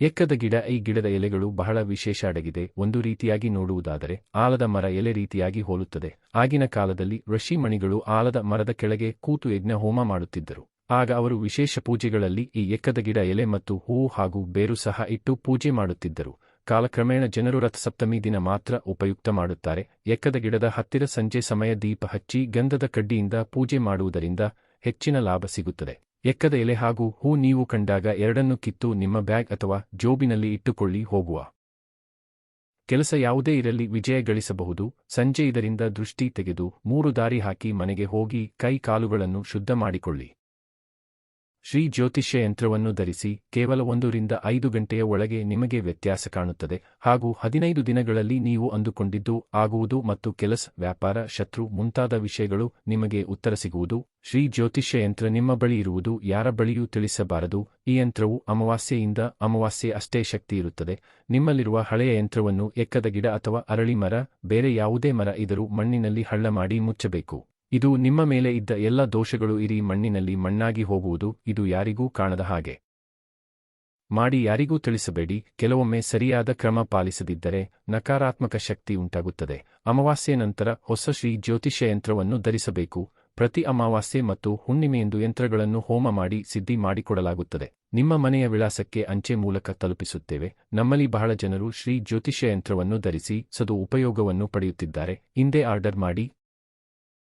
ಎಕ್ಕದ ಗಿಡ. ಈ ಗಿಡದ ಎಲೆಗಳು ಬಹಳ ವಿಶೇಷ ಅಡಗಿದೆ. ಒಂದು ರೀತಿಯಾಗಿ ನೋಡುವುದಾದರೆ ಆಲದ ಮರ ಎಲೆ ರೀತಿಯಾಗಿ ಹೋಲುತ್ತದೆ. ಆಗಿನ ಕಾಲದಲ್ಲಿ ಋಷಿಮಣಿಗಳು ಆಲದ ಮರದ ಕೆಳಗೆ ಕೂತು ಯಜ್ಞ ಹೋಮ ಮಾಡುತ್ತಿದ್ದರು. ಆಗ ಅವರು ವಿಶೇಷ ಪೂಜೆಗಳಲ್ಲಿ ಈ ಎಕ್ಕದ ಗಿಡ ಎಲೆ ಮತ್ತು ಹೂವು ಹಾಗೂ ಬೇರು ಸಹ ಇಟ್ಟು ಪೂಜೆ ಮಾಡುತ್ತಿದ್ದರು. ಕಾಲಕ್ರಮೇಣ ಜನರು ರಥಸಪ್ತಮಿ ದಿನ ಮಾತ್ರ ಉಪಯುಕ್ತ ಮಾಡುತ್ತಾರೆ. ಎಕ್ಕದ ಗಿಡದ ಹತ್ತಿರ ಸಂಜೆ ಸಮಯ ದೀಪ ಹಚ್ಚಿ ಗಂಧದ ಕಡ್ಡಿಯಿಂದ ಪೂಜೆ ಮಾಡುವುದರಿಂದ ಹೆಚ್ಚಿನ ಲಾಭ ಸಿಗುತ್ತದೆ. ಎಕ್ಕದ ಎಲೆ ಹಾಗೂ ಹೂ ನೀವು ಕಂಡಾಗ ಎರಡನ್ನೂ ಕಿತ್ತು ನಿಮ್ಮ ಬ್ಯಾಗ್ ಅಥವಾ ಜೋಬಿನಲ್ಲಿ ಇಟ್ಟುಕೊಳ್ಳಿ. ಹೋಗುವ ಕೆಲಸ ಯಾವುದೇ ಇರಲಿ ವಿಜಯ ಗಳಿಸಬಹುದು. ಸಂಜೆ ಇದರಿಂದ ದೃಷ್ಟಿ ತೆಗೆದು 3 ದಾರಿ ಹಾಕಿ ಮನೆಗೆ ಹೋಗಿ ಕೈ ಕಾಲುಗಳನ್ನು ಶುದ್ಧ ಮಾಡಿಕೊಳ್ಳಿ. ಶ್ರೀ ಜ್ಯೋತಿಷ್ಯ ಯಂತ್ರವನ್ನು ಧರಿಸಿ. ಕೇವಲ 1 ರಿಂದ 5 ಗಂಟೆಯ ಒಳಗೆ ನಿಮಗೆ ವ್ಯತ್ಯಾಸ ಕಾಣುತ್ತದೆ ಹಾಗೂ 15 ದಿನಗಳಲ್ಲಿ ನೀವು ಅಂದುಕೊಂಡಿದ್ದು ಆಗುವುದು ಮತ್ತು ಕೆಲಸ, ವ್ಯಾಪಾರ, ಶತ್ರು ಮುಂತಾದ ವಿಷಯಗಳು ನಿಮಗೆ ಉತ್ತರ ಸಿಗುವುದು. ಶ್ರೀ ಜ್ಯೋತಿಷ್ಯ ಯಂತ್ರ ನಿಮ್ಮ ಬಳಿ ಇರುವುದು ಯಾರ ಬಳಿಯೂ ತಿಳಿಸಬಾರದು. ಈ ಯಂತ್ರವು ಅಮಾವಾಸ್ಯೆಯಿಂದ ಅಮಾವಾಸ್ಯೆ ಅಷ್ಟೇ ಶಕ್ತಿ ಇರುತ್ತದೆ. ನಿಮ್ಮಲ್ಲಿರುವ ಹಳೆಯ ಯಂತ್ರವನ್ನು ಎಕ್ಕದ ಗಿಡ ಅಥವಾ ಅರಳಿ ಮರ, ಬೇರೆ ಯಾವುದೇ ಮರ ಇದ್ದರೂ ಮಣ್ಣಿನಲ್ಲಿ ಹಳ್ಳ ಮಾಡಿ ಮುಚ್ಚಬೇಕು. ಇದು ನಿಮ್ಮ ಮೇಲೆ ಇದ್ದ ಎಲ್ಲ ದೋಷಗಳು ಇಡೀ ಮಣ್ಣಿನಲ್ಲಿ ಮಣ್ಣಾಗಿ ಹೋಗುವುದು. ಇದು ಯಾರಿಗೂ ಕಾಣದ ಹಾಗೆ ಮಾಡಿ ಯಾರಿಗೂ ತಿಳಿಸಬೇಡಿ. ಕೆಲವೊಮ್ಮೆ ಸರಿಯಾದ ಕ್ರಮ ಪಾಲಿಸದಿದ್ದರೆ ನಕಾರಾತ್ಮಕ ಶಕ್ತಿ ಉಂಟಾಗುತ್ತದೆ. ಅಮಾವಾಸ್ಯೆ ನಂತರ ಹೊಸ ಶ್ರೀ ಜ್ಯೋತಿಷ್ಯ ಯಂತ್ರವನ್ನು ಧರಿಸಬೇಕು. ಪ್ರತಿ ಅಮಾವಾಸ್ಯೆ ಮತ್ತು ಹುಣ್ಣಿಮೆಯಂದು ಯಂತ್ರಗಳನ್ನು ಹೋಮ ಮಾಡಿ ಸಿದ್ಧಿ ಮಾಡಿಕೊಡಲಾಗುತ್ತದೆ. ನಿಮ್ಮ ಮನೆಯ ವಿಳಾಸಕ್ಕೆ ಅಂಚೆ ಮೂಲಕ ತಲುಪಿಸುತ್ತೇವೆ. ನಮ್ಮಲ್ಲಿ ಬಹಳ ಜನರು ಶ್ರೀ ಜ್ಯೋತಿಷ್ಯ ಯಂತ್ರವನ್ನು ಧರಿಸಿ ಉಪಯೋಗವನ್ನು ಪಡೆಯುತ್ತಿದ್ದಾರೆ. ಹಿಂದೆ ಆರ್ಡರ್ ಮಾಡಿ.